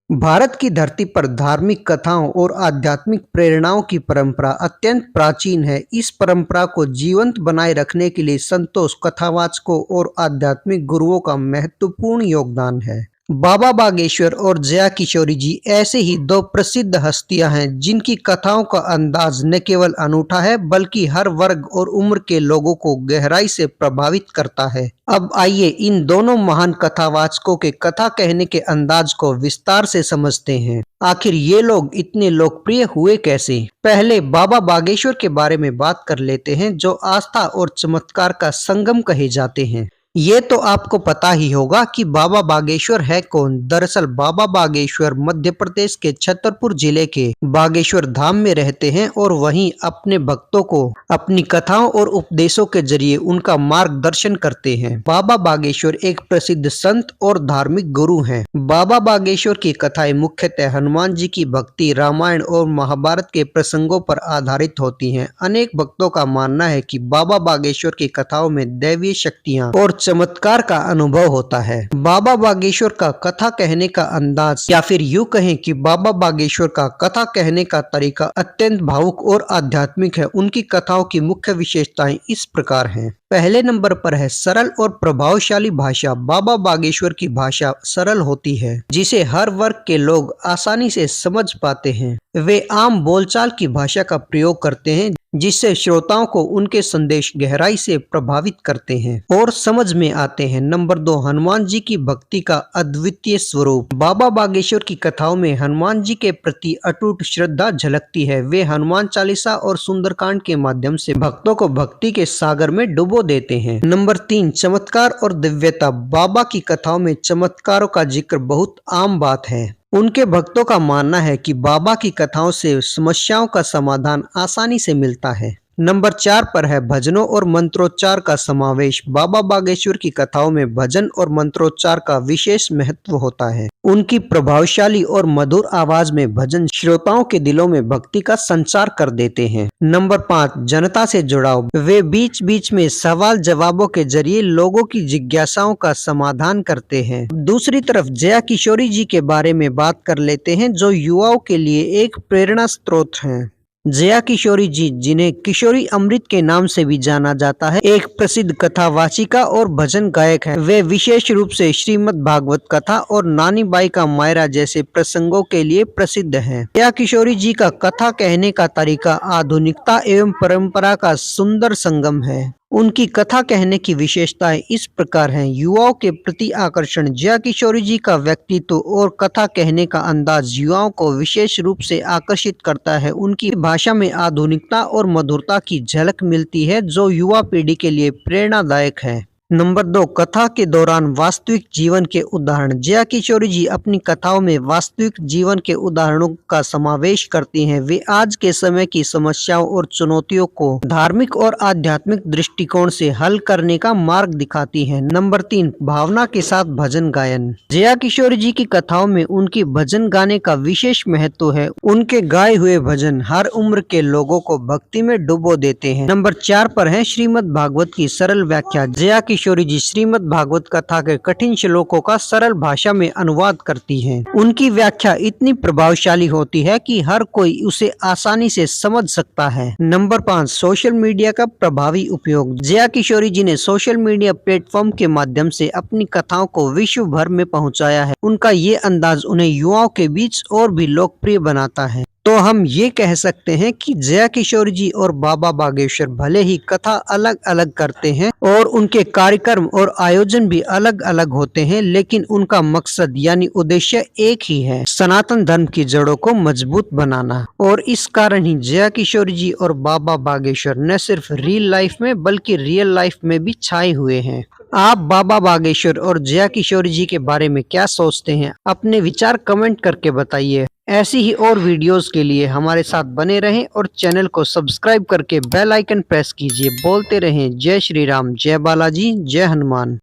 भारत की धरती पर धार्मिक कथाओं और आध्यात्मिक प्रेरणाओं की परंपरा अत्यंत प्राचीन है। इस परंपरा को जीवंत बनाए रखने के लिए संतों, कथावाचकों और आध्यात्मिक गुरुओं का महत्वपूर्ण योगदान है। बाबा बागेश्वर और जया किशोरी जी ऐसे ही दो प्रसिद्ध हस्तियां हैं जिनकी कथाओं का अंदाज न केवल अनूठा है बल्कि हर वर्ग और उम्र के लोगों को गहराई से प्रभावित करता है। अब आइए इन दोनों महान कथावाचकों के कथा कहने के अंदाज को विस्तार से समझते हैं। आखिर ये लोग इतने लोकप्रिय हुए कैसे? पहले बाबा बागेश्वर के बारे में बात कर लेते हैं, जो आस्था और चमत्कार का संगम कहे जाते हैं। ये तो आपको पता ही होगा कि बाबा बागेश्वर है कौन। दरअसल बाबा बागेश्वर मध्य प्रदेश के छतरपुर जिले के बागेश्वर धाम में रहते हैं और वहीं अपने भक्तों को अपनी कथाओं और उपदेशों के जरिए उनका मार्गदर्शन करते हैं। बाबा बागेश्वर एक प्रसिद्ध संत और धार्मिक गुरु हैं। बाबा बागेश्वर की कथाएं मुख्यतः हनुमान जी की भक्ति, रामायण और महाभारत के प्रसंगों पर आधारित होती हैं। अनेक भक्तों का मानना है कि बाबा बागेश्वर की कथाओं में दैवीय शक्तियां और चमत्कार का अनुभव होता है। बाबा बागेश्वर का कथा कहने का अंदाज, या फिर यूं कहें कि बाबा बागेश्वर का कथा कहने का तरीका अत्यंत भावुक और आध्यात्मिक है। उनकी कथाओं की मुख्य विशेषताएं इस प्रकार हैं। पहले नंबर पर है सरल और प्रभावशाली भाषा। बाबा बागेश्वर की भाषा सरल होती है जिसे हर वर्ग के लोग आसानी से समझ पाते हैं। वे आम बोलचाल की भाषा का प्रयोग करते हैं जिससे श्रोताओं को उनके संदेश गहराई से प्रभावित करते हैं और समझ में आते हैं। नंबर 2, हनुमान जी की भक्ति का अद्वितीय स्वरूप। बाबा बागेश्वर की कथाओं में हनुमान जी के प्रति अटूट श्रद्धा झलकती है। वे हनुमान चालीसा और सुंदरकांड के माध्यम से भक्तों को भक्ति के सागर में डुबो देते हैं। नंबर 3, चमत्कार और दिव्यता। बाबा की कथाओं में चमत्कारों का जिक्र बहुत आम बात है। उनके भक्तों का मानना है कि बाबा की कथाओं से समस्याओं का समाधान आसानी से मिलता है। नंबर 4 पर है भजनों और मंत्रोच्चार का समावेश। बाबा बागेश्वर की कथाओं में भजन और मंत्रोच्चार का विशेष महत्व होता है। उनकी प्रभावशाली और मधुर आवाज में भजन श्रोताओं के दिलों में भक्ति का संचार कर देते हैं। नंबर 5, जनता से जुड़ाव। वे बीच बीच में सवाल जवाबों के जरिए लोगों की जिज्ञासाओं का समाधान करते हैं। दूसरी तरफ जया किशोरी जी के बारे में बात कर लेते हैं, जो युवाओं के लिए एक प्रेरणा स्रोत हैं। जया किशोरी जी, जिन्हें किशोरी अमृत के नाम से भी जाना जाता है, एक प्रसिद्ध कथावाचिका और भजन गायक है। वे विशेष रूप से श्रीमद् भागवत कथा और नानी बाई का मायरा जैसे प्रसंगों के लिए प्रसिद्ध हैं। जया किशोरी जी का कथा कहने का तरीका आधुनिकता एवं परंपरा का सुंदर संगम है। उनकी कथा कहने की विशेषताएं इस प्रकार हैं। युवाओं के प्रति आकर्षण। जया किशोरी जी का व्यक्तित्व और कथा कहने का अंदाज युवाओं को विशेष रूप से आकर्षित करता है। उनकी भाषा में आधुनिकता और मधुरता की झलक मिलती है जो युवा पीढ़ी के लिए प्रेरणादायक है। नंबर 2, कथा के दौरान वास्तविक जीवन के उदाहरण। जया किशोरी जी अपनी कथाओं में वास्तविक जीवन के उदाहरणों का समावेश करती हैं। वे आज के समय की समस्याओं और चुनौतियों को धार्मिक और आध्यात्मिक दृष्टिकोण से हल करने का मार्ग दिखाती हैं। नंबर 3, भावना के साथ भजन गायन। जया किशोरी जी की कथाओं में उनकी भजन गाने का विशेष महत्व है। उनके गाए हुए भजन हर उम्र के लोगों को भक्ति में डुबो देते हैं। नंबर 4 पर है श्रीमद् भागवत की सरल व्याख्या। जया किशोरी जी श्रीमद् भागवत कथा के कठिन श्लोकों का सरल भाषा में अनुवाद करती हैं। उनकी व्याख्या इतनी प्रभावशाली होती है कि हर कोई उसे आसानी से समझ सकता है। नंबर 5, सोशल मीडिया का प्रभावी उपयोग। जया किशोरी जी ने सोशल मीडिया प्लेटफॉर्म के माध्यम से अपनी कथाओं को विश्व भर में पहुंचाया है। उनका ये अंदाज उन्हें युवाओं के बीच और भी लोकप्रिय बनाता है। तो हम ये कह सकते हैं कि जया किशोरी जी और बाबा बागेश्वर भले ही कथा अलग अलग करते हैं और उनके कार्यक्रम और आयोजन भी अलग अलग होते हैं, लेकिन उनका मकसद यानी उद्देश्य एक ही है, सनातन धर्म की जड़ों को मजबूत बनाना। और इस कारण ही जया किशोरी जी और बाबा बागेश्वर न सिर्फ रियल लाइफ में बल्कि रियल लाइफ में भी छाए हुए हैं। आप बाबा बागेश्वर और जया किशोरी जी के बारे में क्या सोचते हैं? अपने विचार कमेंट करके बताइए। ऐसी ही और वीडियोस के लिए हमारे साथ बने रहें और चैनल को सब्सक्राइब करके बेल आइकन प्रेस कीजिए। बोलते रहें जय श्री राम, जय बालाजी, जय हनुमान।